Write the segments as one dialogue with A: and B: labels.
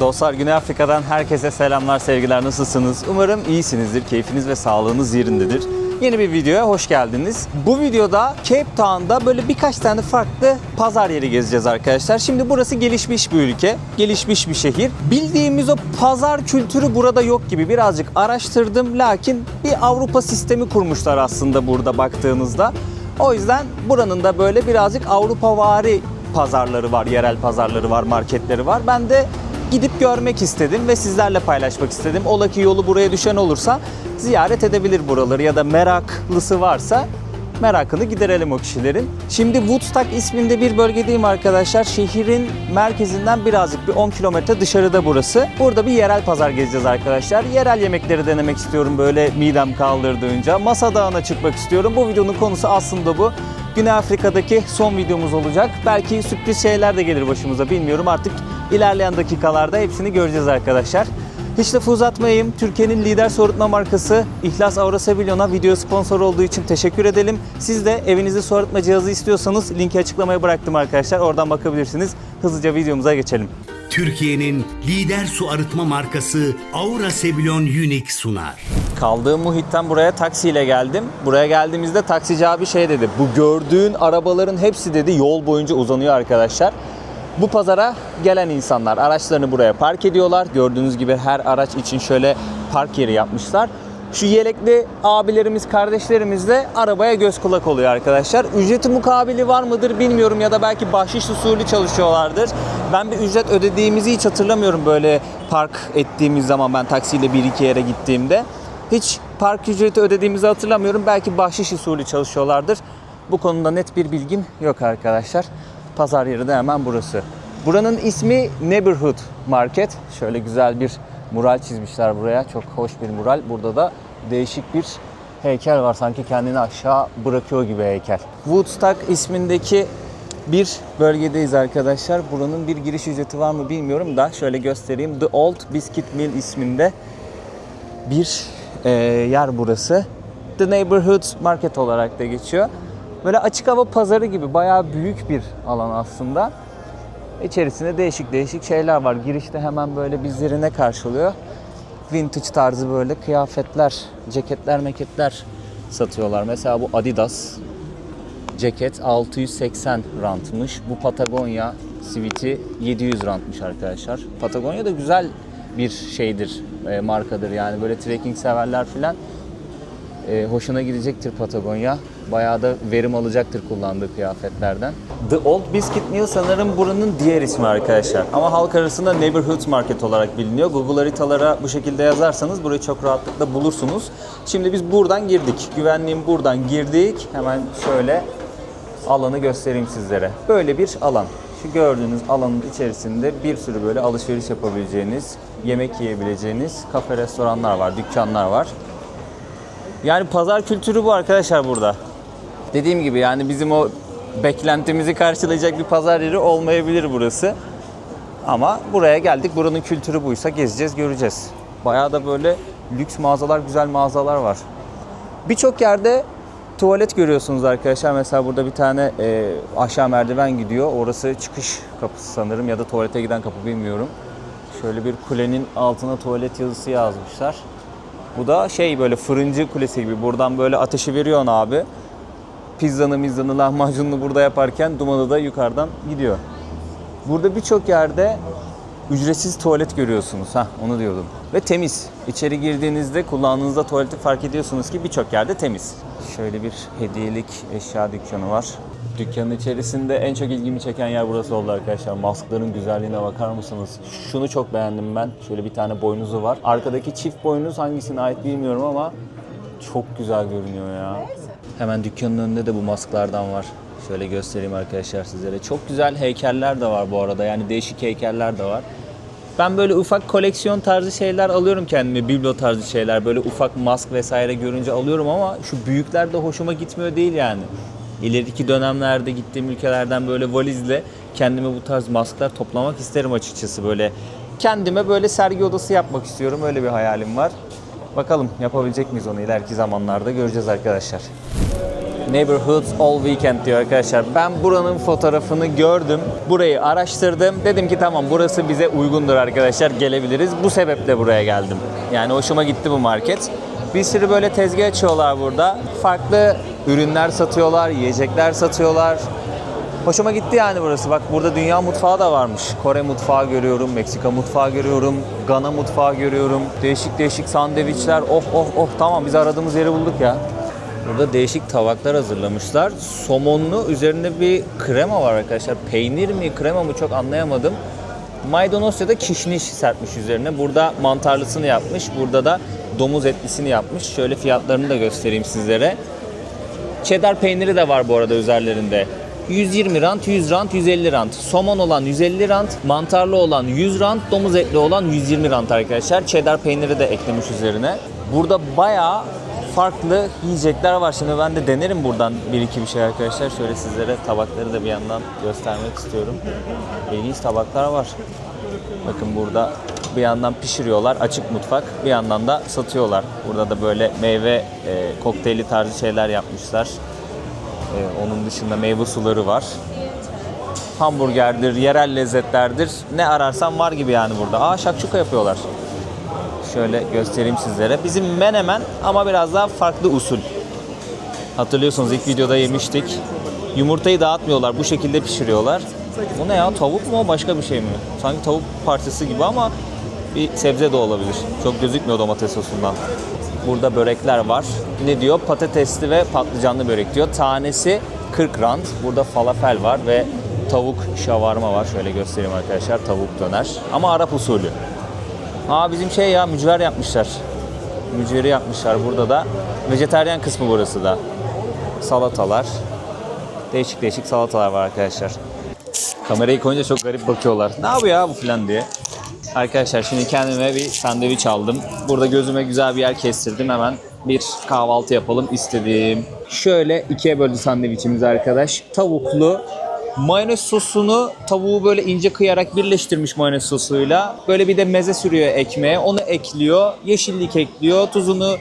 A: Dostlar, Güney Afrika'dan herkese selamlar, sevgiler. Nasılsınız? Umarım iyisinizdir, keyfiniz ve sağlığınız yerindedir. Yeni bir videoya hoş geldiniz. Bu videoda Cape Town'da böyle birkaç tane farklı pazar yeri gezeceğiz arkadaşlar. Şimdi burası gelişmiş bir ülke, gelişmiş bir şehir. Bildiğimiz o pazar kültürü burada yok gibi. Birazcık araştırdım, lakin bir Avrupa sistemi kurmuşlar aslında burada baktığınızda. O yüzden buranın da böyle birazcık Avrupavari pazarları var, yerel pazarları var, marketleri var. Ben de gidip görmek istedim ve sizlerle paylaşmak istedim. Ola ki yolu buraya düşen olursa ziyaret edebilir buraları ya da meraklısı varsa merakını giderelim o kişilerin. Şimdi Woodstock isminde bir bölgedeyim arkadaşlar. Şehrin merkezinden birazcık bir 10 kilometre dışarıda burası. Burada bir yerel pazar gezeceğiz arkadaşlar. Yerel yemekleri denemek istiyorum böyle midem kaldırdığınca. Masa Dağı'na çıkmak istiyorum. Bu videonun konusu aslında bu. Güney Afrika'daki son videomuz olacak. Belki sürpriz şeyler de gelir başımıza, bilmiyorum. Artık ilerleyen dakikalarda hepsini göreceğiz arkadaşlar. Hiç lafı uzatmayayım. Türkiye'nin lider su arıtma markası İhlas Aurasebilon'a video sponsor olduğu için teşekkür edelim. Siz de evinizde su arıtma cihazı istiyorsanız linki açıklamaya bıraktım arkadaşlar. Oradan bakabilirsiniz. Hızlıca videomuza geçelim.
B: Türkiye'nin lider su arıtma markası Aurasebilon Unique sunar.
A: Kaldığım muhitten buraya taksiyle geldim. Buraya geldiğimizde taksici abi şey dedi. Bu gördüğün arabaların hepsi dedi yol boyunca uzanıyor arkadaşlar. Bu pazara gelen insanlar araçlarını buraya park ediyorlar. Gördüğünüz gibi her araç için şöyle park yeri yapmışlar. Şu yelekli abilerimiz, kardeşlerimiz de arabaya göz kulak oluyor arkadaşlar. Ücreti mukabili var mıdır bilmiyorum ya da belki bahşiş usulü çalışıyorlardır. Ben bir ücret ödediğimizi hiç hatırlamıyorum böyle park ettiğimiz zaman, ben taksiyle bir iki yere gittiğimde. Hiç park ücreti ödediğimizi hatırlamıyorum. Belki bahşiş usulü çalışıyorlardır. Bu konuda net bir bilgim yok arkadaşlar. Pazar yeri de hemen burası. Buranın ismi Neighborhood Market. Şöyle güzel bir mural çizmişler buraya. Çok hoş bir mural. Burada da değişik bir heykel var. Sanki kendini aşağı bırakıyor gibi heykel. Woodstock ismindeki bir bölgedeyiz arkadaşlar. Buranın bir giriş ücreti var mı bilmiyorum da şöyle göstereyim. The Old Biscuit Mill isminde bir yer burası. The Neighborhood Market olarak da geçiyor. Böyle açık hava pazarı gibi bayağı büyük bir alan aslında. İçerisinde değişik değişik şeyler var. Girişte hemen böyle bizleri ne karşılıyor? Vintage tarzı böyle kıyafetler, ceketler, meketler satıyorlar. Mesela bu Adidas ceket 680 randmış. Bu Patagonya siviti 700 randmış arkadaşlar. Patagonya da güzel bir şeydir, markadır yani. Böyle trekking severler filan hoşuna gidecektir Patagonya. Bayağı da verim alacaktır kullandığı kıyafetlerden. The Old Biscuit Mill sanırım buranın diğer ismi arkadaşlar. Ama halk arasında Neighborhood Market olarak biliniyor. Google haritalara bu şekilde yazarsanız burayı çok rahatlıkla bulursunuz. Şimdi biz buradan girdik. Güvenliğin buradan girdik. Hemen şöyle alanı göstereyim sizlere. Böyle bir alan. Şu gördüğünüz alanın içerisinde bir sürü böyle alışveriş yapabileceğiniz, yemek yiyebileceğiniz kafe, restoranlar var, dükkanlar var. Yani pazar kültürü bu arkadaşlar burada. Dediğim gibi yani bizim o beklentimizi karşılayacak bir pazar yeri olmayabilir burası. Ama buraya geldik. Buranın kültürü buysa gezeceğiz, göreceğiz. Bayağı da böyle lüks mağazalar, güzel mağazalar var. Birçok yerde tuvalet görüyorsunuz arkadaşlar. Mesela burada bir tane aşağı merdiven gidiyor. Orası çıkış kapısı sanırım ya da tuvalete giden kapı, bilmiyorum. Şöyle bir kulenin altına tuvalet yazısı yazmışlar. Bu da şey böyle fırıncı kulesi gibi. Buradan böyle ateşi veriyorsun abi. Pizzanı, lahmacununu burada yaparken dumanı da yukarıdan gidiyor. Burada birçok yerde ücretsiz tuvalet görüyorsunuz. Onu diyordum. Ve temiz. İçeri girdiğinizde kullandığınızda tuvaleti fark ediyorsunuz ki birçok yerde temiz. Şöyle bir hediyelik eşya dükkanı var. Dükkanın içerisinde en çok ilgimi çeken yer burası oldu arkadaşlar. Maskların güzelliğine bakar mısınız? Şunu çok beğendim ben. Şöyle bir tane boynuzu var. Arkadaki çift boynuz hangisine ait bilmiyorum ama çok güzel görünüyor ya. Hemen dükkanın önünde de bu masklardan var. Şöyle göstereyim arkadaşlar sizlere. Çok güzel heykeller de var bu arada. Yani değişik heykeller de var. Ben böyle ufak koleksiyon tarzı şeyler alıyorum kendime. Biblo tarzı şeyler. Böyle ufak mask vesaire görünce alıyorum ama şu büyükler de hoşuma gitmiyor değil yani. İleriki dönemlerde gittiğim ülkelerden böyle valizle kendime bu tarz masklar toplamak isterim açıkçası. Böyle kendime böyle sergi odası yapmak istiyorum. Öyle bir hayalim var. Bakalım yapabilecek miyiz onu ileriki zamanlarda göreceğiz arkadaşlar. Neighborhoods all weekend diyor arkadaşlar. Ben buranın fotoğrafını gördüm. Burayı araştırdım. Dedim ki tamam burası bize uygundur arkadaşlar. Gelebiliriz. Bu sebeple buraya geldim. Yani hoşuma gitti bu market. Bir sürü böyle tezgah açıyorlar burada. Farklı ürünler satıyorlar, yiyecekler satıyorlar. Hoşuma gitti yani burası. Bak burada dünya mutfağı da varmış. Kore mutfağı görüyorum, Meksika mutfağı görüyorum, Gana mutfağı görüyorum. Değişik değişik sandviçler. Oh tamam biz aradığımız yeri bulduk ya. Burada değişik tabaklar hazırlamışlar. Somonlu üzerinde bir krema var arkadaşlar. Peynir mi krema mı çok anlayamadım. Maydanoz ya da kişniş serpmiş üzerine. Burada mantarlısını yapmış. Burada da domuz etlisini yapmış. Şöyle fiyatlarını da göstereyim sizlere. Cheddar peyniri de var bu arada üzerlerinde. 120 rand, 100 rand, 150 rand. Somon olan 150 rand, mantarlı olan 100 rand, domuz etli olan 120 rand arkadaşlar. Cheddar peyniri de eklemiş üzerine. Burada bayağı farklı yiyecekler var. Şimdi ben de denerim buradan bir iki bir şey arkadaşlar. Şöyle sizlere tabakları da bir yandan göstermek istiyorum. İlginç tabaklar var. Bakın burada bir yandan pişiriyorlar, açık mutfak. Bir yandan da satıyorlar. Burada da böyle meyve kokteyli tarzı şeyler yapmışlar. Onun dışında meyve suları var. Hamburgerdir, yerel lezzetlerdir. Ne ararsan var gibi yani burada. Şakşuka yapıyorlar. Şöyle göstereyim sizlere. Bizim menemen ama biraz daha farklı usul. Hatırlıyorsunuz ilk videoda yemiştik. Yumurtayı dağıtmıyorlar. Bu şekilde pişiriyorlar. Bu ne ya? Tavuk mu? Başka bir şey mi? Sanki tavuk parçası gibi ama bir sebze de olabilir. Çok gözükmüyor domates sosundan. Burada börekler var. Ne diyor? Patatesli ve patlıcanlı börek diyor. Tanesi 40 rand. Burada falafel var ve tavuk şavarma var. Şöyle göstereyim arkadaşlar. Tavuk döner. Ama Arap usulü. Bizim şey ya mücver yapmışlar. Mücveri yapmışlar burada da. Vejetaryen kısmı burası da. Salatalar. Değişik değişik salatalar var arkadaşlar. Kamerayı koyunca çok garip bakıyorlar. Ne yapıyor ya bu filan diye. Arkadaşlar şimdi kendime bir sandviç aldım. Burada gözüme güzel bir yer kestirdim. Hemen bir kahvaltı yapalım istedim. Şöyle ikiye böldü sandviçimiz arkadaş. Tavuklu. Mayonez sosunu tavuğu böyle ince kıyarak birleştirmiş mayonez sosuyla. Böyle bir de meze sürüyor ekmeğe. Onu ekliyor. Yeşillik ekliyor. Tuzunu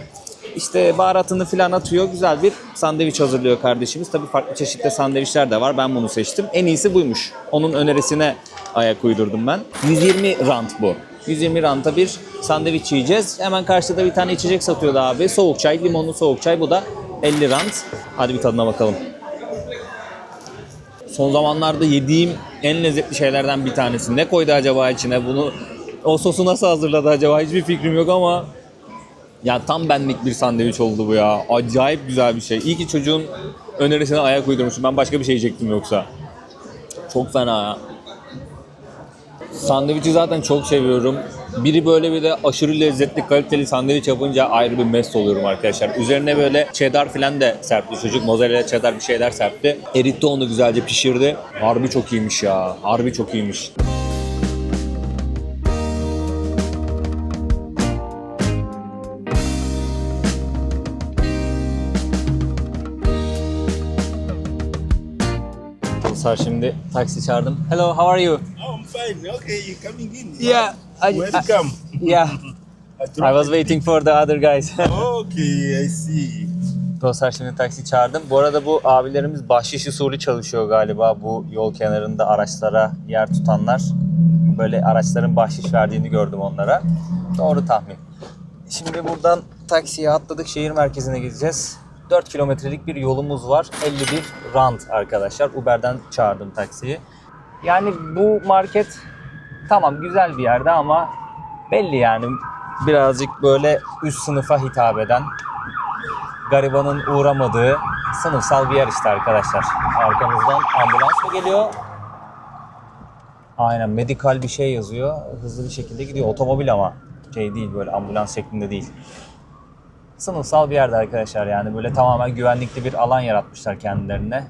A: işte baharatını falan atıyor. Güzel bir sandviç hazırlıyor kardeşimiz. Tabii farklı çeşitli sandviçler de var. Ben bunu seçtim. En iyisi buymuş. Onun önerisine ayak uydurdum ben. 120 rand bu. 120 ranta bir sandviç yiyeceğiz. Hemen karşıda bir tane içecek satıyordu abi. Soğuk çay, limonlu soğuk çay. Bu da 50 rand. Hadi bir tadına bakalım. Son zamanlarda yediğim en lezzetli şeylerden bir tanesi. Ne koydu acaba içine? O sosu nasıl hazırladı acaba? Hiçbir fikrim yok ama ya tam benlik bir sandviç oldu bu ya. Acayip güzel bir şey. İyi ki çocuğun önerisine ayak uydurmuşum. Ben başka bir şey yiyecektim yoksa. Çok fena ya. Sandviçi zaten çok seviyorum. Biri böyle bir de aşırı lezzetli, kaliteli sandviç yapınca ayrı bir mest oluyorum arkadaşlar. Üzerine böyle cheddar falan da serpti çocuk. Mozzarella cheddar bir şeyler serpti. Eritti onu güzelce pişirdi. Harbi çok iyiymiş ya. Harbi çok iyiymiş. Şimdi taksi çağırdım. Hello, how are you?
C: Oh, I'm fine. Okay, you coming in?
A: Yeah,
C: Welcome.
A: Yeah. I was waiting for the other guys.
C: Okay, I see.
A: Dostlar şimdi taksi çağırdım. Bu arada bu abilerimiz bahşiş usulü çalışıyor galiba. Bu yol kenarında araçlara yer tutanlar. Böyle araçların bahşiş verdiğini gördüm onlara. Doğru tahmin. Şimdi buradan taksiye atladık. Şehir merkezine gideceğiz. 4 kilometrelik bir yolumuz var. 51 rand arkadaşlar. Uber'den çağırdım taksiyi. Yani bu market tamam güzel bir yerde ama belli yani birazcık böyle üst sınıfa hitap eden, garibanın uğramadığı sınıfsal bir yer işte arkadaşlar. Arkamızdan ambulans mı geliyor? Aynen medikal bir şey yazıyor. Hızlı bir şekilde gidiyor. Otomobil ama şey değil böyle ambulans şeklinde değil. Sınıfsal bir yerde arkadaşlar yani böyle tamamen güvenlikli bir alan yaratmışlar kendilerine.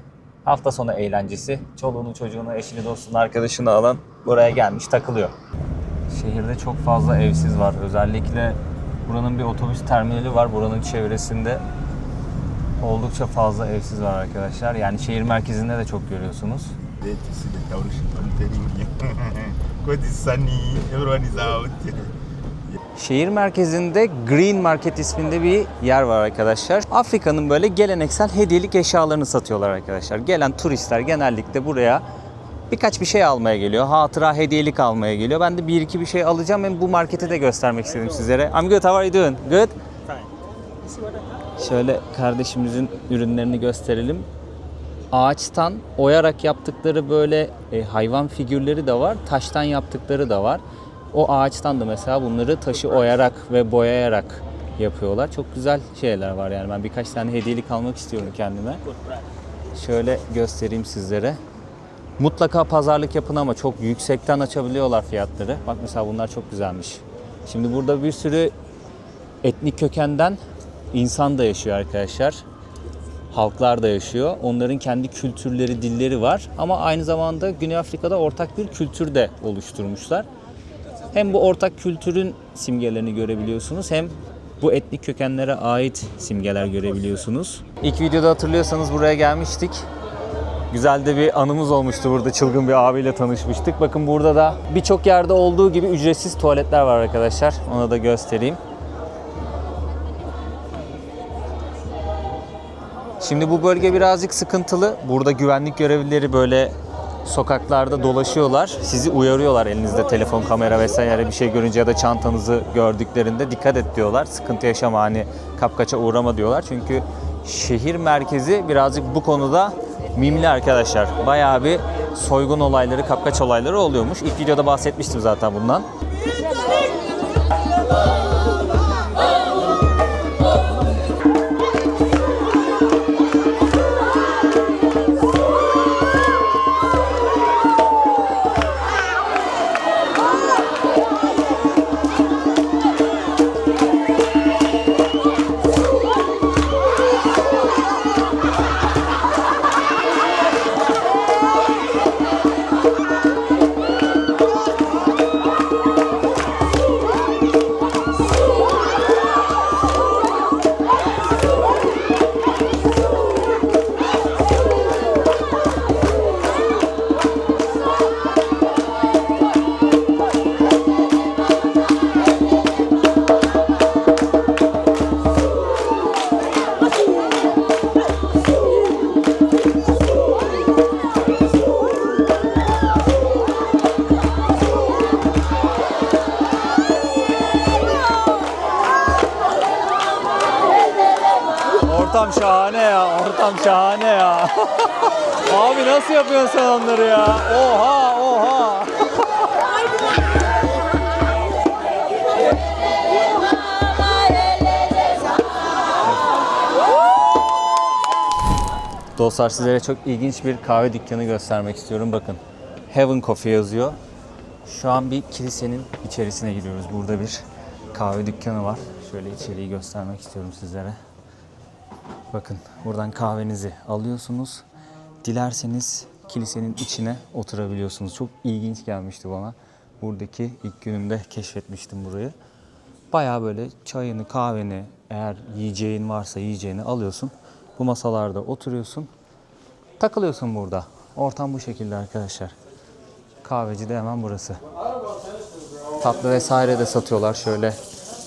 A: Hafta sonu eğlencesi. Çoluğunu, çocuğunu, eşini, dostunu, arkadaşını alan buraya gelmiş takılıyor. Şehirde çok fazla evsiz var. Özellikle buranın bir otobüs terminali var. Buranın çevresinde oldukça fazla evsiz var arkadaşlar. Yani şehir merkezinde de çok görüyorsunuz.
C: There to see the township, I'm telling you. Because it's sunny, everyone is out.
A: Şehir merkezinde Green Market isminde bir yer var arkadaşlar. Afrika'nın böyle geleneksel hediyelik eşyalarını satıyorlar arkadaşlar. Gelen turistler genellikle buraya birkaç bir şey almaya geliyor. Hatıra hediyelik almaya geliyor. Ben de bir iki bir şey alacağım. Hem bu marketi de göstermek istedim sizlere. I'm good. How are you doing? Good? Şöyle kardeşimizin ürünlerini gösterelim. Ağaçtan oyarak yaptıkları böyle hayvan figürleri de var. Taştan yaptıkları da var. O ağaçtan da mesela bunları taşı oyarak ve boyayarak yapıyorlar. Çok güzel şeyler var yani. Ben birkaç tane hediyelik almak istiyorum kendime. Şöyle göstereyim sizlere. Mutlaka pazarlık yapın ama çok yüksekten açabiliyorlar fiyatları. Bak mesela bunlar çok güzelmiş. Şimdi burada bir sürü etnik kökenden insan da yaşıyor arkadaşlar. Halklar da yaşıyor. Onların kendi kültürleri, dilleri var. Ama aynı zamanda Güney Afrika'da ortak bir kültür de oluşturmuşlar. Hem bu ortak kültürün simgelerini görebiliyorsunuz hem bu etnik kökenlere ait simgeler görebiliyorsunuz. İlk videoda hatırlıyorsanız buraya gelmiştik. Güzel de bir anımız olmuştu burada. Çılgın bir abiyle tanışmıştık. Bakın burada da birçok yerde olduğu gibi ücretsiz tuvaletler var arkadaşlar. Onu da göstereyim. Şimdi bu bölge birazcık sıkıntılı. Burada güvenlik görevlileri böyle sokaklarda dolaşıyorlar. Sizi uyarıyorlar elinizde telefon, kamera vesaire bir şey görünce ya da çantanızı gördüklerinde dikkat et diyorlar. Sıkıntı yaşama, hani kapkaça uğrama diyorlar. Çünkü şehir merkezi birazcık bu konuda mimli arkadaşlar. Bayağı bir soygun olayları, kapkaç olayları oluyormuş. İlk videoda bahsetmiştim zaten bundan. Ortam şahane ya, ortam şahane ya. Abi nasıl yapıyorsun sen onları ya? Oha, oha. Dostlar sizlere çok ilginç bir kahve dükkanı göstermek istiyorum. Bakın, Heaven Coffee yazıyor. Şu an bir kilisenin içerisine giriyoruz. Burada bir kahve dükkanı var. Şöyle içeriği göstermek istiyorum sizlere. Bakın buradan kahvenizi alıyorsunuz. Dilerseniz kilisenin içine oturabiliyorsunuz. Çok ilginç gelmişti bana. Buradaki ilk günümde keşfetmiştim burayı. Bayağı böyle çayını, kahveni, eğer yiyeceğin varsa yiyeceğini alıyorsun. Bu masalarda oturuyorsun. Takılıyorsun burada. Ortam bu şekilde arkadaşlar. Kahveci de hemen burası. Tatlı vesaire de satıyorlar. Şöyle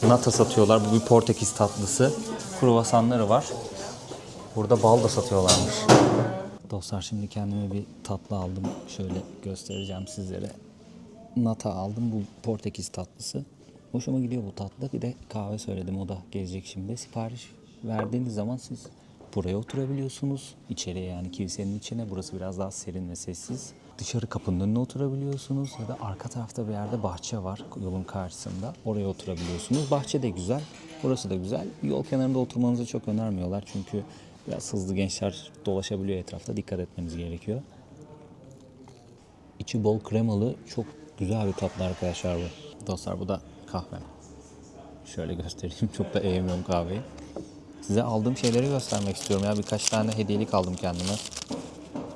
A: nata satıyorlar. Bu bir Portekiz tatlısı. Kruvasanları var. Burada bal da satıyorlarmış. Dostlar şimdi kendime bir tatlı aldım. Şöyle göstereceğim sizlere. Nata aldım. Bu Portekiz tatlısı. Hoşuma gidiyor bu tatlı. Bir de kahve söyledim. O da gelecek şimdi. Sipariş verdiğiniz zaman siz buraya oturabiliyorsunuz. İçeriye, yani kilisenin içine. Burası biraz daha serin ve sessiz. Dışarı kapının önüne oturabiliyorsunuz. Ya da arka tarafta bir yerde bahçe var. Yolun karşısında. Oraya oturabiliyorsunuz. Bahçe de güzel. Burası da güzel. Yol kenarında oturmanızı çok önermiyorlar. Çünkü biraz hızlı gençler dolaşabiliyor etrafta. Dikkat etmeniz gerekiyor. İçi bol kremalı. Çok güzel bir tatlı arkadaşlar bu. Dostlar bu da kahvem. Şöyle göstereyim. Çok da eğemiyorum kahveyi. Size aldığım şeyleri göstermek istiyorum. Ya birkaç tane hediyelik aldım kendime.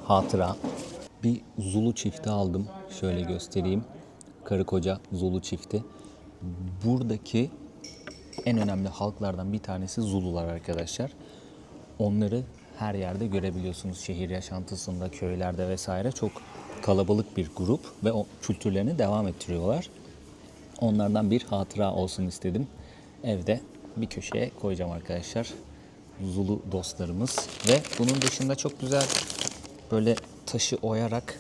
A: Hatıra. Bir Zulu çifti aldım. Şöyle göstereyim. Karı koca Zulu çifti. Buradaki en önemli halklardan bir tanesi Zulular arkadaşlar. Onları her yerde görebiliyorsunuz. Şehir yaşantısında, köylerde vesaire çok kalabalık bir grup ve o kültürlerini devam ettiriyorlar. Onlardan bir hatıra olsun istedim. Evde bir köşeye koyacağım arkadaşlar. Zulu dostlarımız. Ve bunun dışında çok güzel böyle taşı oyarak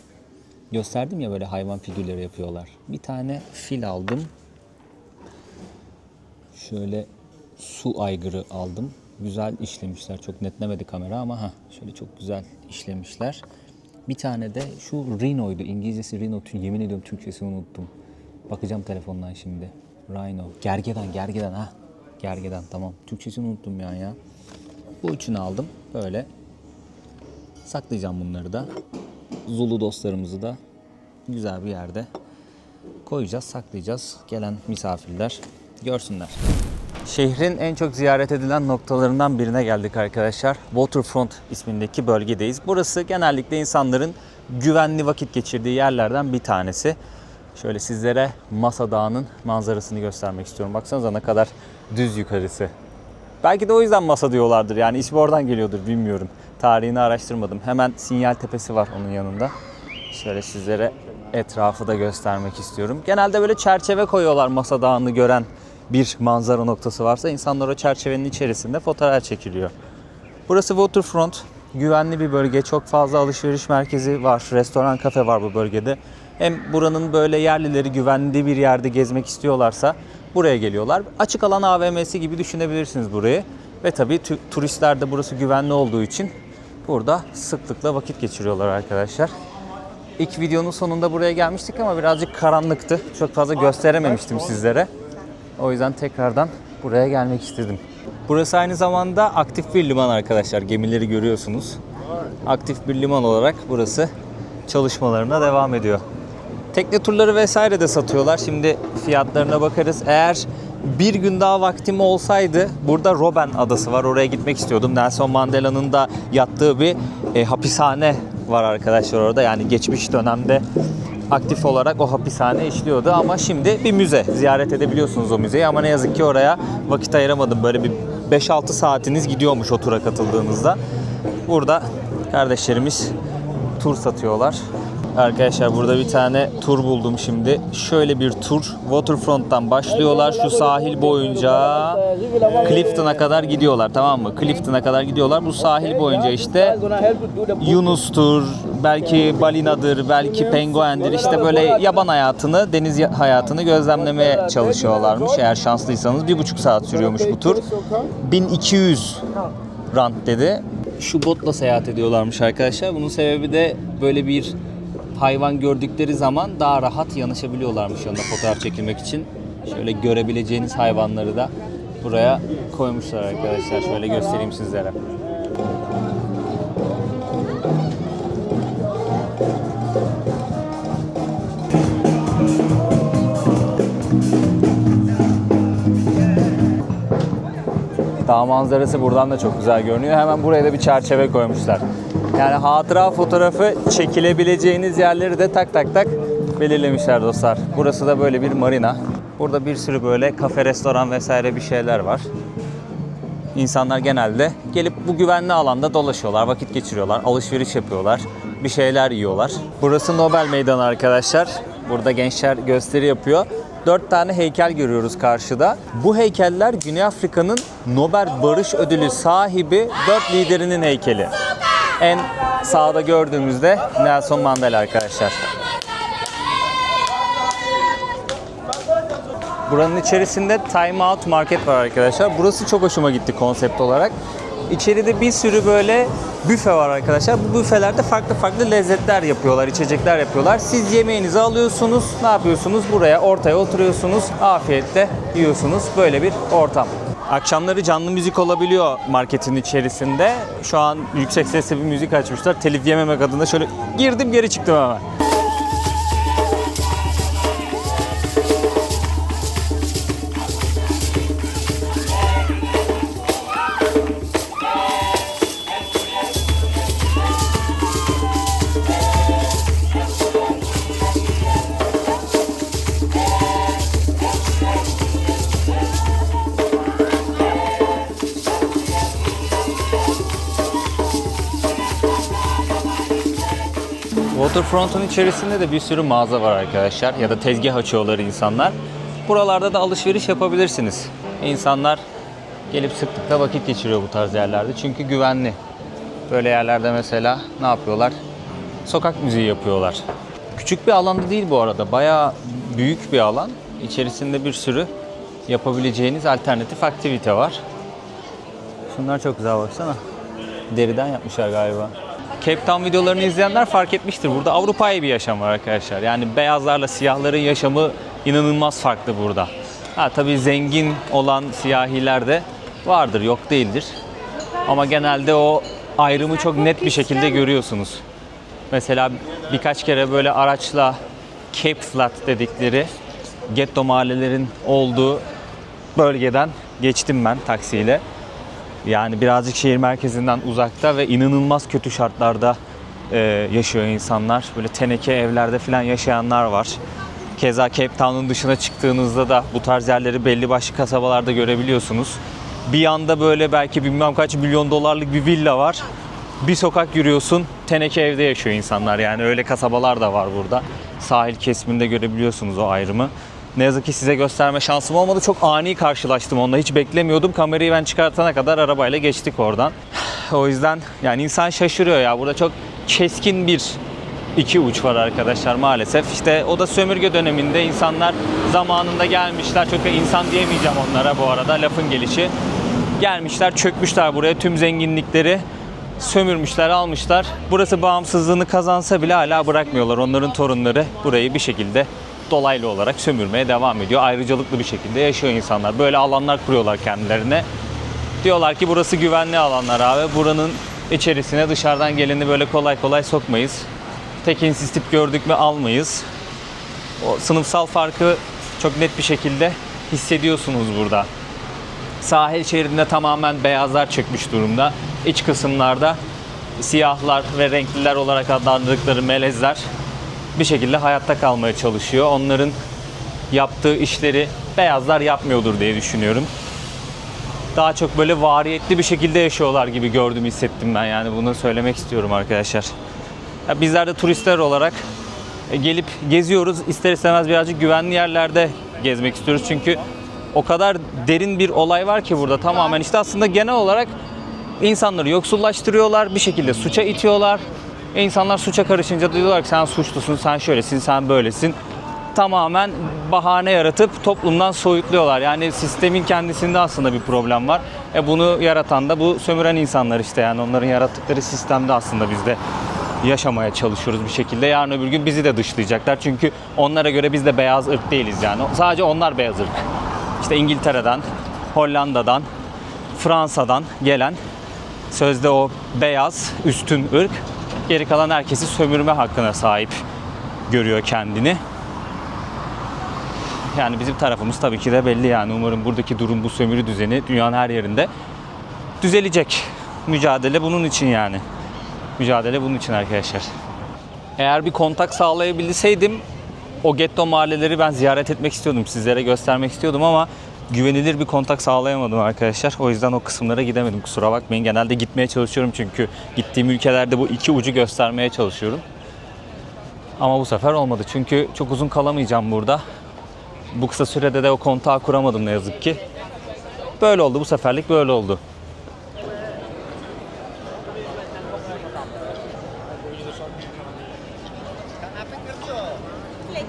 A: gösterdim ya, böyle hayvan figürleri yapıyorlar. Bir tane fil aldım. Şöyle su aygırı aldım. Güzel işlemişler. Çok netlemedi kamera ama şöyle çok güzel işlemişler. Bir tane de şu Rhino'ydu. İngilizcesi Rhino. Yemin ediyorum Türkçesini unuttum. Bakacağım telefondan şimdi. Rhino. Gergedan. Gergedan, tamam. Türkçesini unuttum ya. Bu üçünü aldım. Böyle saklayacağım bunları da. Zulu dostlarımızı da güzel bir yerde koyacağız, saklayacağız. Gelen misafirler görsünler. Şehrin en çok ziyaret edilen noktalarından birine geldik arkadaşlar. Waterfront ismindeki bölgedeyiz. Burası genellikle insanların güvenli vakit geçirdiği yerlerden bir tanesi. Şöyle sizlere Masa Dağı'nın manzarasını göstermek istiyorum. Baksanıza ne kadar düz yukarısı. Belki de o yüzden Masa diyorlardır. Yani ismi oradan geliyordur, bilmiyorum. Tarihini araştırmadım. Hemen Sinyal Tepesi var onun yanında. Şöyle sizlere etrafı da göstermek istiyorum. Genelde böyle çerçeve koyuyorlar Masa Dağı'nı gören bir manzara noktası varsa. İnsanlar o çerçevenin içerisinde fotoğraf çekiliyor. Burası Waterfront. Güvenli bir bölge. Çok fazla alışveriş merkezi var. Restoran, kafe var bu bölgede. Hem buranın böyle yerlileri güvenli bir yerde gezmek istiyorlarsa buraya geliyorlar. Açık alan AVM'si gibi düşünebilirsiniz burayı. Ve tabii turistler de burası güvenli olduğu için burada sıklıkla vakit geçiriyorlar arkadaşlar. İlk videonun sonunda buraya gelmiştik ama birazcık karanlıktı. Çok fazla gösterememiştim sizlere. O yüzden tekrardan buraya gelmek istedim. Burası aynı zamanda aktif bir liman arkadaşlar. Gemileri görüyorsunuz. Aktif bir liman olarak burası çalışmalarına devam ediyor. Tekne turları vesaire de satıyorlar. Şimdi fiyatlarına bakarız. Eğer bir gün daha vaktim olsaydı, burada Robben Adası var. Oraya gitmek istiyordum. Nelson Mandela'nın da yattığı bir hapishane var arkadaşlar orada. Yani geçmiş dönemde aktif olarak o hapishane işliyordu. Ama şimdi bir müze. Ziyaret edebiliyorsunuz o müzeyi. Ama ne yazık ki oraya vakit ayıramadım. Böyle bir 5-6 saatiniz gidiyormuş o tura katıldığınızda. Burada kardeşlerimiz tur satıyorlar. Arkadaşlar burada bir tane tur buldum şimdi. Şöyle bir tur. Waterfront'tan başlıyorlar. Şu sahil boyunca Clifton'a kadar gidiyorlar, tamam mı? Clifton'a kadar gidiyorlar. Bu sahil boyunca işte Yunus'tur, belki balinadır, belki penguendir. İşte böyle yaban hayatını, deniz hayatını gözlemlemeye çalışıyorlarmış. Eğer şanslıysanız 1,5 saat sürüyormuş bu tur. 1200 rand dedi. Şu botla seyahat ediyorlarmış arkadaşlar. Bunun sebebi de böyle bir hayvan gördükleri zaman daha rahat yanaşabiliyorlarmış yanına fotoğraf çekilmek için. Şöyle görebileceğiniz hayvanları da buraya koymuşlar arkadaşlar. Şöyle göstereyim sizlere. Dağ manzarası buradan da çok güzel görünüyor. Hemen buraya da bir çerçeve koymuşlar. Yani hatıra fotoğrafı çekilebileceğiniz yerleri de tak belirlemişler dostlar. Burası da böyle bir marina. Burada bir sürü böyle kafe, restoran vesaire bir şeyler var. İnsanlar genelde gelip bu güvenli alanda dolaşıyorlar, vakit geçiriyorlar, alışveriş yapıyorlar, bir şeyler yiyorlar. Burası Nobel Meydanı arkadaşlar. Burada gençler gösteri yapıyor. 4 tane heykel görüyoruz karşıda. Bu heykeller Güney Afrika'nın Nobel Barış Ödülü sahibi 4 liderinin heykeli. En sağda gördüğümüzde Nelson Mandela arkadaşlar. Buranın içerisinde Time Out Market var arkadaşlar. Burası çok hoşuma gitti konsept olarak. İçeride bir sürü böyle büfe var arkadaşlar. Bu büfelerde farklı lezzetler yapıyorlar, içecekler yapıyorlar. Siz yemeğinizi alıyorsunuz, ne yapıyorsunuz? Buraya ortaya oturuyorsunuz, afiyetle yiyorsunuz. Böyle bir ortam. Akşamları canlı müzik olabiliyor marketin içerisinde. Şu an yüksek sesle bir müzik açmışlar. Telif yememek adına şöyle girdim, geri çıktım hemen. Waterfront'un içerisinde de bir sürü mağaza var arkadaşlar. Ya da tezgah açıyorlar insanlar. Buralarda da alışveriş yapabilirsiniz. İnsanlar gelip sıklıkla vakit geçiriyor bu tarz yerlerde. Çünkü güvenli. Böyle yerlerde mesela ne yapıyorlar? Sokak müziği yapıyorlar. Küçük bir alanda değil bu arada. Bayağı büyük bir alan. İçerisinde bir sürü yapabileceğiniz alternatif aktivite var. Şunlar çok güzel, baksana. Deriden yapmışlar galiba. Cape Town videolarını izleyenler fark etmiştir. Burada Avrupa'yı bir yaşam var arkadaşlar. Yani beyazlarla siyahların yaşamı inanılmaz farklı burada. Ha tabii zengin olan siyahiler de vardır, yok değildir. Ama genelde o ayrımı çok net bir şekilde görüyorsunuz. Mesela birkaç kere böyle araçla Cape Flat dedikleri getto mahallelerin olduğu bölgeden geçtim ben taksiyle. Yani birazcık şehir merkezinden uzakta ve inanılmaz kötü şartlarda yaşıyor insanlar. Böyle teneke evlerde falan yaşayanlar var. Keza Cape Town'un dışına çıktığınızda da bu tarz yerleri belli başlı kasabalarda görebiliyorsunuz. Bir yanda böyle belki bilmem kaç milyon dolarlık bir villa var. Bir sokak yürüyorsun, teneke evde yaşıyor insanlar. Yani öyle kasabalar da var burada. Sahil kesiminde görebiliyorsunuz o ayrımı. Ne yazık ki size gösterme şansım olmadı. Çok ani karşılaştım onunla. Hiç beklemiyordum. Kamerayı ben çıkartana kadar arabayla geçtik oradan. O yüzden yani insan şaşırıyor ya. Burada çok keskin bir iki uç var arkadaşlar maalesef. İşte o da sömürge döneminde insanlar zamanında gelmişler. Çok da insan diyemeyeceğim onlara bu arada, lafın gelişi. Gelmişler, çökmüşler buraya, tüm zenginlikleri sömürmüşler, almışlar. Burası bağımsızlığını kazansa bile hala bırakmıyorlar. Onların torunları burayı bir şekilde dolaylı olarak sömürmeye devam ediyor. Ayrıcalıklı bir şekilde yaşıyor insanlar. Böyle alanlar kuruyorlar kendilerine. Diyorlar ki burası güvenli alanlar abi. Buranın içerisine dışarıdan geleni böyle kolay kolay sokmayız. Tekinsiz tip gördük mü almayız. O sınıfsal farkı çok net bir şekilde hissediyorsunuz burada. Sahil şeridinde tamamen beyazlar çökmüş durumda. İç kısımlarda siyahlar ve renkliler olarak adlandırdıkları melezler bir şekilde hayatta kalmaya çalışıyor. Onların yaptığı işleri beyazlar yapmıyordur diye düşünüyorum. Daha çok böyle variyetli bir şekilde yaşıyorlar gibi gördüm, hissettim ben. Yani bunu söylemek istiyorum arkadaşlar. Ya bizler de turistler olarak gelip geziyoruz. İster istemez birazcık güvenli yerlerde gezmek istiyoruz. Çünkü o kadar derin bir olay var ki burada, tamamen işte aslında genel olarak insanları yoksullaştırıyorlar. Bir şekilde suça itiyorlar. İnsanlar suça karışınca diyorlar ki sen suçlusun, sen şöylesin, sen böylesin. Tamamen bahane yaratıp toplumdan soyutluyorlar. Yani sistemin kendisinde aslında bir problem var. Bunu yaratan da bu sömüren insanlar işte. Yani onların yarattıkları sistemde aslında biz de yaşamaya çalışıyoruz bir şekilde. Yarın öbür gün bizi de dışlayacaklar. Çünkü onlara göre biz de beyaz ırk değiliz yani. Sadece onlar beyaz ırk. İşte İngiltere'den, Hollanda'dan, Fransa'dan gelen sözde o beyaz üstün ırk, geri kalan herkesi sömürme hakkına sahip görüyor kendini. Yani bizim tarafımız tabii ki de belli yani. Umarım buradaki durum, bu sömürü düzeni dünyanın her yerinde düzelecek. Mücadele bunun için yani. Mücadele bunun için arkadaşlar. Eğer bir kontak sağlayabilseydim o getto mahalleleri ben ziyaret etmek istiyordum. Sizlere göstermek istiyordum ama güvenilir bir kontak sağlayamadım arkadaşlar. O yüzden o kısımlara gidemedim. Kusura bakmayın. Genelde gitmeye çalışıyorum çünkü gittiğim ülkelerde bu iki ucu göstermeye çalışıyorum. Ama bu sefer olmadı. Çünkü çok uzun kalamayacağım burada. Bu kısa sürede de o kontağı kuramadım ne yazık ki. Böyle oldu, bu seferlik böyle oldu.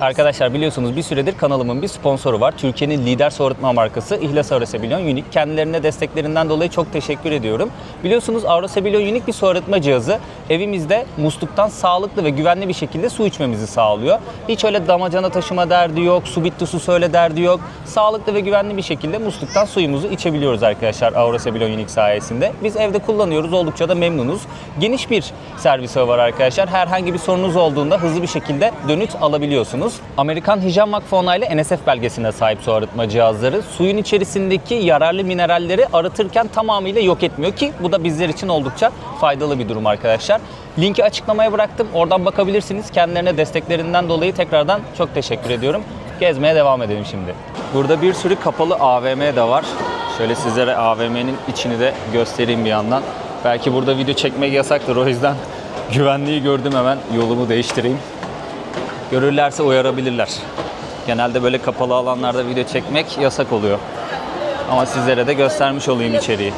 A: Arkadaşlar biliyorsunuz bir süredir kanalımın bir sponsoru var. Türkiye'nin lider su arıtma markası İhlas Aurasebilon Unique. Kendilerine desteklerinden dolayı çok teşekkür ediyorum. Biliyorsunuz Aurasebilon Unique bir su arıtma cihazı. Evimizde musluktan sağlıklı ve güvenli bir şekilde su içmemizi sağlıyor. Hiç öyle damacana taşıma derdi yok, su bitti su söyle derdi yok. Sağlıklı ve güvenli bir şekilde musluktan suyumuzu içebiliyoruz arkadaşlar Aurasebilon Unique sayesinde. Biz evde kullanıyoruz, oldukça da memnunuz. Geniş bir servis ağı var arkadaşlar. Herhangi bir sorunuz olduğunda hızlı bir şekilde dönüt alabiliyorsunuz. Amerikan Hijyen Vakfı onaylı NSF belgesine sahip su arıtma cihazları suyun içerisindeki yararlı mineralleri arıtırken tamamıyla yok etmiyor ki bu da bizler için oldukça faydalı bir durum arkadaşlar. Linki açıklamaya bıraktım. Oradan bakabilirsiniz. Kendilerine desteklerinden dolayı tekrardan çok teşekkür ediyorum. Gezmeye devam edelim şimdi. Burada bir sürü kapalı AVM de var. Şöyle sizlere AVM'nin içini de göstereyim bir yandan. Belki burada video çekmek yasaktır, o yüzden güvenliği gördüm, hemen yolumu değiştireyim. Görürlerse uyarabilirler. Genelde böyle kapalı alanlarda video çekmek yasak oluyor. Ama sizlere de göstermiş olayım içeriği.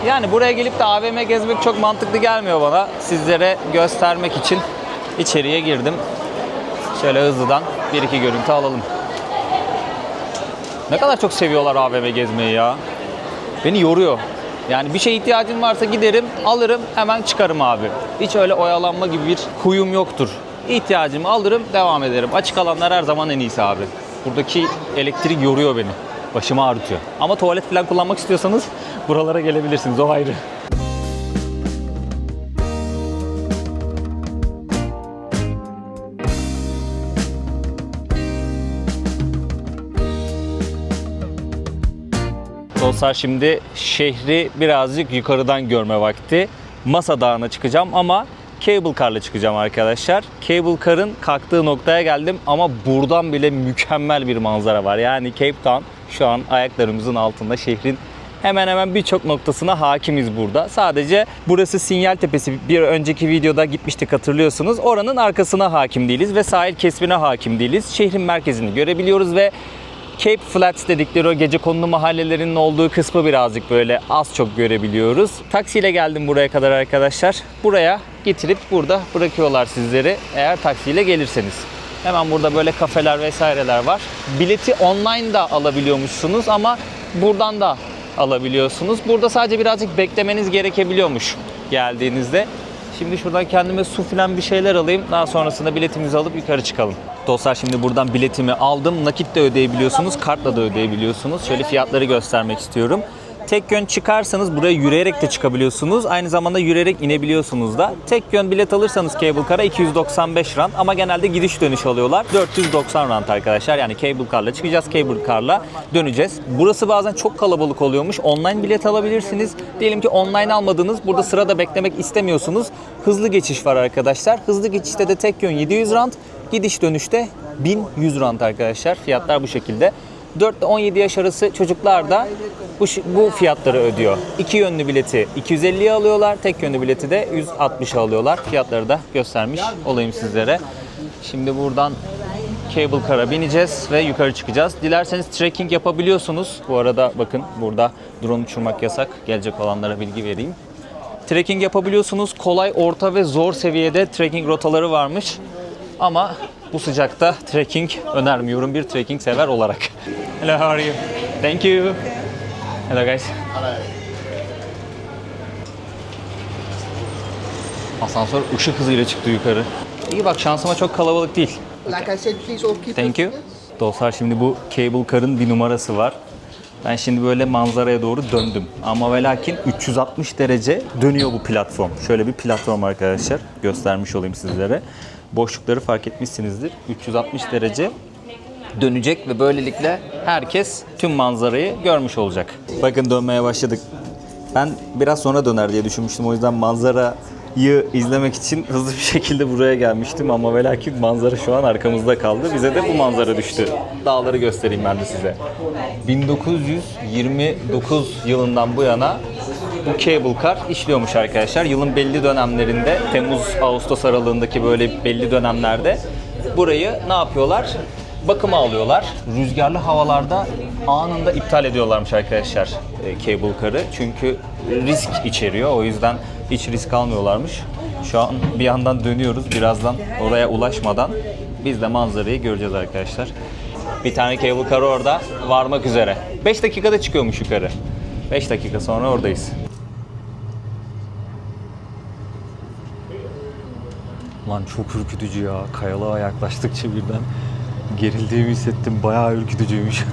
A: Yani buraya gelip de AVM gezmek çok mantıklı gelmiyor bana. Sizlere göstermek için içeriye girdim. Şöyle hızlıdan bir iki görüntü alalım. Ne kadar çok seviyorlar AVM gezmeyi ya. Beni yoruyor. Yani bir şeye ihtiyacım varsa giderim, alırım, hemen çıkarım abi. Hiç öyle oyalanma gibi bir huyum yoktur. İhtiyacımı alırım, devam ederim. Açık alanlar her zaman en iyisi abi. Buradaki elektrik yoruyor beni. Başımı ağrıtıyor. Ama tuvalet falan kullanmak istiyorsanız buralara gelebilirsiniz. O ayrı. Dostlar şimdi şehri birazcık yukarıdan görme vakti. Masa Dağı'na çıkacağım ama Cable Car'la çıkacağım arkadaşlar. Cable Car'ın kalktığı noktaya geldim ama buradan bile mükemmel bir manzara var. Yani Cape Town şu an ayaklarımızın altında, şehrin hemen hemen birçok noktasına hakimiz burada. Sadece burası Sinyal Tepesi. Bir önceki videoda gitmiştik, hatırlıyorsunuz. Oranın arkasına hakim değiliz ve sahil kesimine hakim değiliz. Şehrin merkezini görebiliyoruz ve Cape Flats dedikleri o gecekondu mahallelerinin olduğu kısmı birazcık böyle az çok görebiliyoruz. Taksiyle geldim buraya kadar arkadaşlar. Buraya getirip burada bırakıyorlar sizleri eğer taksiyle gelirseniz. Hemen burada böyle kafeler vesaireler var. Bileti online da alabiliyormuşsunuz ama buradan da alabiliyorsunuz. Burada sadece birazcık beklemeniz gerekebiliyormuş geldiğinizde. Şimdi şuradan kendime su falan bir şeyler alayım. Daha sonrasında biletimizi alıp yukarı çıkalım. Dostlar şimdi buradan biletimi aldım. Nakit de ödeyebiliyorsunuz, kartla da ödeyebiliyorsunuz. Şöyle fiyatları göstermek istiyorum. Tek yön çıkarsanız buraya yürüyerek de çıkabiliyorsunuz. Aynı zamanda yürüyerek inebiliyorsunuz da. Tek yön bilet alırsanız Cable Car'a 295 rand ama genelde gidiş dönüş alıyorlar. 490 rand arkadaşlar. Yani Cable Car'la çıkacağız, Cable Car'la döneceğiz. Burası bazen çok kalabalık oluyormuş. Online bilet alabilirsiniz. Diyelim ki online almadınız. Burada sırada beklemek istemiyorsunuz. Hızlı geçiş var arkadaşlar. Hızlı geçişte de tek yön 700 rand. Gidiş dönüşte 1100 rand arkadaşlar. Fiyatlar bu şekilde. 4 ile 17 yaş arası çocuklar da bu fiyatları ödüyor. İki yönlü bileti 250'ye alıyorlar. Tek yönlü bileti de 160'a alıyorlar. Fiyatları da göstermiş olayım sizlere. Şimdi buradan Cable Car'a bineceğiz ve yukarı çıkacağız. Dilerseniz trekking yapabiliyorsunuz. Bu arada bakın burada drone uçurmak yasak. Gelecek olanlara bilgi vereyim. Trekking yapabiliyorsunuz. Kolay, orta ve zor seviyede trekking rotaları varmış. Ama bu sıcakta trekking önermiyorum bir trekking sever olarak. Hello, how are you? Thank you. Hello guys. Asansör ışık hızıyla çıktı yukarı. İyi bak, şansıma çok kalabalık değil.
D: Like I said, please all keep
A: Thank you. Dostlar şimdi bu Cable Car'ın bir numarası var. Ben şimdi böyle manzaraya doğru döndüm. Ama ve lakin 360 derece dönüyor bu platform. Şöyle bir platform arkadaşlar. Göstermiş olayım sizlere. Boşlukları fark etmişsinizdir. 360 derece dönecek ve böylelikle herkes tüm manzarayı görmüş olacak. Bakın dönmeye başladık. Ben biraz sonra döner diye düşünmüştüm. O yüzden manzarayı izlemek için hızlı bir şekilde buraya gelmiştim. Ama ve lakin manzara şu an arkamızda kaldı. Bize de bu manzara düştü. Dağları göstereyim ben de size. 1929 yılından bu yana bu Cable Car işliyormuş arkadaşlar. Yılın belli dönemlerinde, Temmuz-Ağustos aralığındaki böyle belli dönemlerde burayı ne yapıyorlar? Bakıma alıyorlar. Rüzgarlı havalarda anında iptal ediyorlarmış arkadaşlar Cable Car'ı. Çünkü risk içeriyor. O yüzden hiç risk almıyorlarmış. Şu an bir yandan dönüyoruz. Birazdan oraya ulaşmadan biz de manzarayı göreceğiz arkadaşlar. Bir tane Cable Car orada varmak üzere. 5 dakikada çıkıyormuş yukarı. 5 dakika sonra oradayız. Lan çok ürkütücü ya. Kayalığa yaklaştıkça birden gerildiğimi hissettim. Bayağı ürkütücüymüş.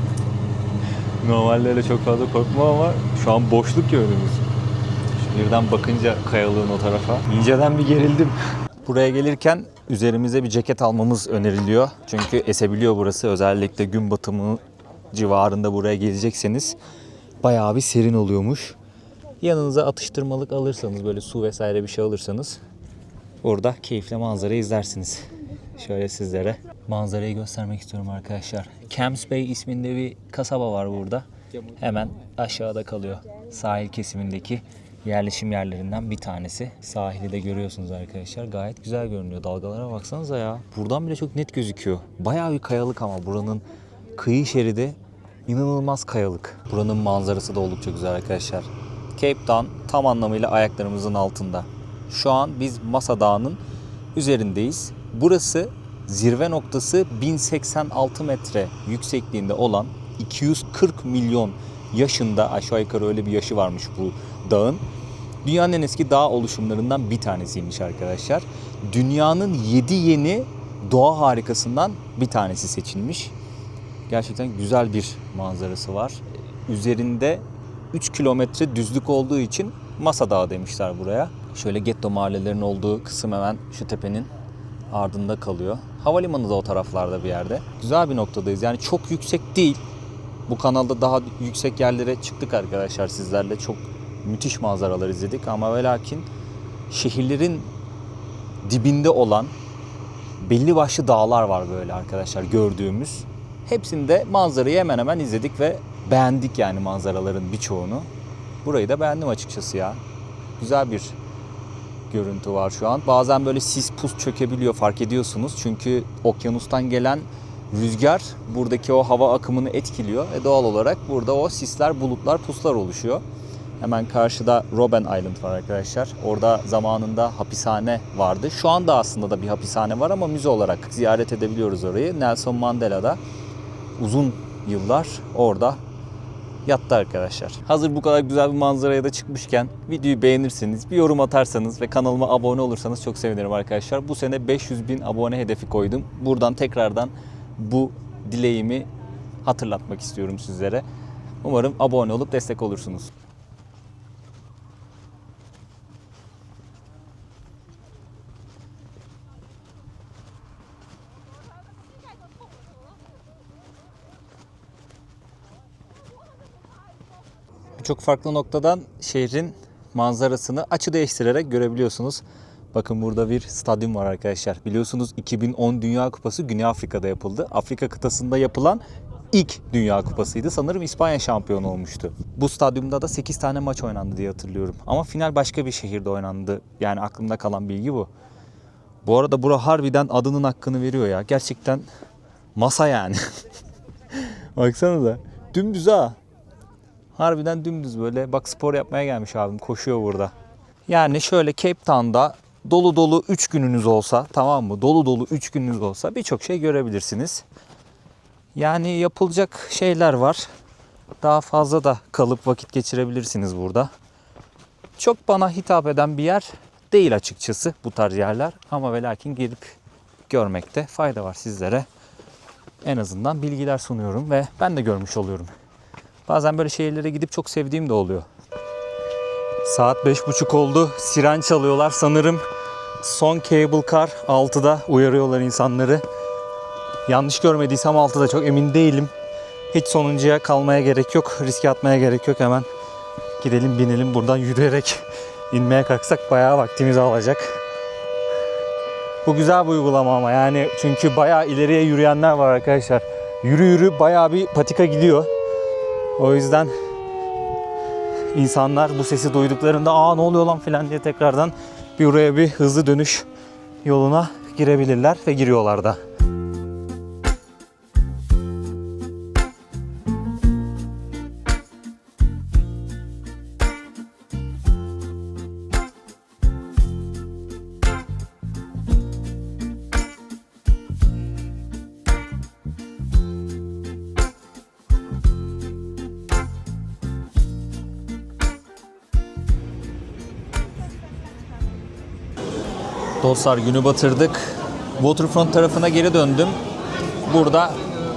A: Normalde öyle çok fazla korkmam ama şu an boşluk ya önümüz. Birden bakınca kayalığın o tarafa inceden bir gerildim. Buraya gelirken üzerimize bir ceket almamız öneriliyor. Çünkü esebiliyor burası. Özellikle gün batımı civarında buraya gelecekseniz bayağı bir serin oluyormuş. Yanınıza atıştırmalık alırsanız, böyle su vesaire bir şey alırsanız orada keyifli manzarayı izlersiniz. Şöyle sizlere manzarayı göstermek istiyorum arkadaşlar. Camps Bay isminde bir kasaba var burada. Hemen aşağıda kalıyor. Sahil kesimindeki yerleşim yerlerinden bir tanesi. Sahili de görüyorsunuz arkadaşlar. Gayet güzel görünüyor. Dalgalara baksanıza ya. Buradan bile çok net gözüküyor. Bayağı bir kayalık ama buranın kıyı şeridi inanılmaz kayalık. Buranın manzarası da oldukça güzel arkadaşlar. Cape Town tam anlamıyla ayaklarımızın altında. Şu an biz Masa Dağı'nın üzerindeyiz. Burası zirve noktası 1086 metre yüksekliğinde olan 240 milyon yaşında, aşağı yukarı öyle bir yaşı varmış bu dağın. Dünyanın en eski dağ oluşumlarından bir tanesiymiş arkadaşlar. Dünyanın 7 yeni doğa harikasından bir tanesi seçilmiş. Gerçekten güzel bir manzarası var. Üzerinde 3 kilometre düzlük olduğu için Masa Dağı demişler buraya. Şöyle getto mahallelerinin olduğu kısım hemen şu tepenin ardında kalıyor. Havalimanı da o taraflarda bir yerde. Güzel bir noktadayız. Yani çok yüksek değil. Bu kanalda daha yüksek yerlere çıktık arkadaşlar sizlerle. Çok müthiş manzaralar izledik ama ve lakin şehirlerin dibinde olan belli başlı dağlar var böyle arkadaşlar gördüğümüz. Hepsinde manzarayı hemen hemen izledik ve beğendik yani manzaraların birçoğunu. Burayı da beğendim açıkçası ya. Güzel bir görüntü var şu an. Bazen böyle sis pus çökebiliyor, fark ediyorsunuz. Çünkü okyanustan gelen rüzgar buradaki o hava akımını etkiliyor. Doğal olarak burada o sisler, bulutlar, puslar oluşuyor. Hemen karşıda Robben Island var arkadaşlar. Orada zamanında hapishane vardı. Şu anda aslında da bir hapishane var ama müze olarak ziyaret edebiliyoruz orayı. Nelson Mandela da uzun yıllar orada yattı arkadaşlar. Hazır bu kadar güzel bir manzaraya da çıkmışken videoyu beğenirseniz, bir yorum atarsanız ve kanalıma abone olursanız çok sevinirim arkadaşlar. Bu sene 500.000 abone hedefi koydum. Buradan tekrardan bu dileğimi hatırlatmak istiyorum sizlere. Umarım abone olup destek olursunuz. Çok farklı noktadan şehrin manzarasını açı değiştirerek görebiliyorsunuz. Bakın burada bir stadyum var arkadaşlar. Biliyorsunuz 2010 Dünya Kupası Güney Afrika'da yapıldı. Afrika kıtasında yapılan ilk Dünya Kupasıydı. Sanırım İspanya şampiyonu olmuştu. Bu stadyumda da 8 tane maç oynandı diye hatırlıyorum. Ama final başka bir şehirde oynandı. Yani aklımda kalan bilgi bu. Bu arada bura harbiden adının hakkını veriyor ya. Gerçekten masa yani. Baksanıza. Dümdüz ha. Harbiden dümdüz böyle. Bak spor yapmaya gelmiş abim. Koşuyor burada. Yani şöyle Cape Town'da dolu dolu 3 gününüz olsa, tamam mı? Dolu dolu 3 gününüz olsa birçok şey görebilirsiniz. Yani yapılacak şeyler var. Daha fazla da kalıp vakit geçirebilirsiniz burada. Çok bana hitap eden bir yer değil açıkçası bu tarz yerler. Ama ve lakin gelip görmekte fayda var sizlere. En azından bilgiler sunuyorum ve ben de görmüş oluyorum. Bazen böyle şehirlere gidip çok sevdiğim de oluyor. Saat 5.30 oldu. Siren çalıyorlar. Sanırım son cable car 6'da uyarıyorlar insanları. Yanlış görmediysem 6'da, çok emin değilim. Hiç sonuncuya kalmaya gerek yok. Riske atmaya gerek yok. Hemen gidelim binelim. Buradan yürüyerek inmeye kalksak bayağı vaktimizi alacak. Bu güzel bir uygulama ama yani çünkü bayağı ileriye yürüyenler var arkadaşlar. Yürü yürü bayağı bir patika gidiyor. O yüzden insanlar bu sesi duyduklarında "Aa ne oluyor lan" falan diye tekrardan buraya bir hızlı dönüş yoluna girebilirler ve giriyorlar da. Dostlar günü batırdık. Waterfront tarafına geri döndüm. Burada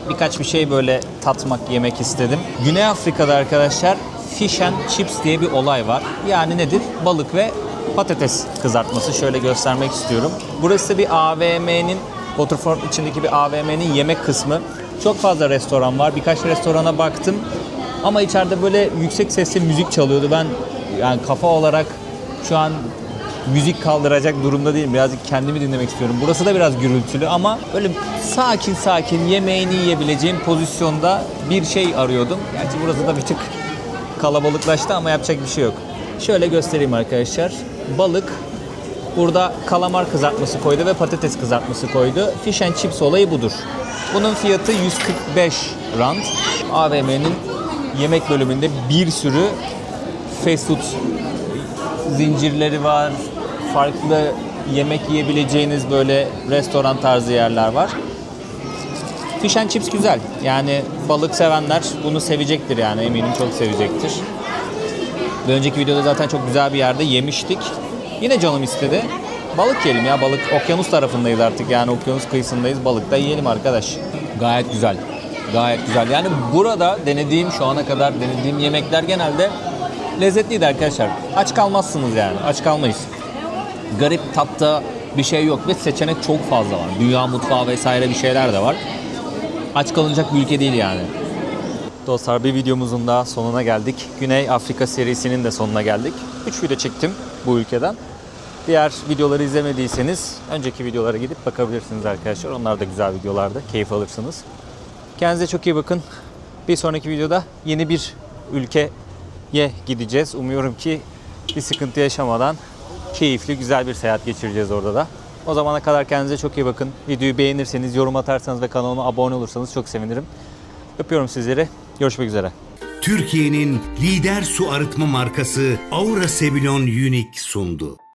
A: birkaç bir şey böyle tatmak, yemek istedim. Güney Afrika'da arkadaşlar fish and chips diye bir olay var. Yani nedir? Balık ve patates kızartması. Şöyle göstermek istiyorum. Burası bir AVM'nin, Waterfront içindeki bir AVM'nin yemek kısmı. Çok fazla restoran var. Birkaç restorana baktım. Ama içeride böyle yüksek sesle müzik çalıyordu. Ben yani kafa olarak şu an müzik kaldıracak durumda değilim. Birazcık kendimi dinlemek istiyorum. Burası da biraz gürültülü ama böyle sakin sakin yemeğini yiyebileceğim pozisyonda bir şey arıyordum. Gerçi burası da bir tık kalabalıklaştı ama yapacak bir şey yok. Şöyle göstereyim arkadaşlar. Balık, burada kalamar kızartması koydu ve patates kızartması koydu. Fish and chips olayı budur. Bunun fiyatı 145 rand. AVM'nin yemek bölümünde bir sürü fast food zincirleri var. Farklı yemek yiyebileceğiniz böyle restoran tarzı yerler var. Fish and chips güzel. Yani balık sevenler bunu sevecektir yani, eminim çok sevecektir. Bir önceki videoda zaten çok güzel bir yerde yemiştik. Yine canım istedi. Balık yiyelim ya, balık. Okyanus tarafındayız artık yani, okyanus kıyısındayız. Balık da yiyelim arkadaş. Gayet güzel. Gayet güzel. Yani burada şu ana kadar denediğim yemekler genelde lezzetliydi arkadaşlar. Aç kalmazsınız yani. Aç kalmayız. Garip tatta bir şey yok ve seçenek çok fazla var. Dünya mutfağı vesaire bir şeyler de var. Aç kalınacak bir ülke değil yani. Dostlar, bir videomuzun daha sonuna geldik. Güney Afrika serisinin de sonuna geldik. 3 video çektim bu ülkeden. Diğer videoları izlemediyseniz önceki videolara gidip bakabilirsiniz arkadaşlar. Onlar da güzel videolardı. Keyif alırsınız. Kendinize çok iyi bakın. Bir sonraki videoda yeni bir ülkeye gideceğiz. Umuyorum ki bir sıkıntı yaşamadan keyifli, güzel bir seyahat geçireceğiz orada da. O zamana kadar kendinize çok iyi bakın. Videoyu beğenirseniz, yorum atarsanız ve kanalıma abone olursanız çok sevinirim. Öpüyorum sizleri. Görüşmek üzere.
B: Türkiye'nin lider su arıtma markası Aura Sebilon Unique sundu.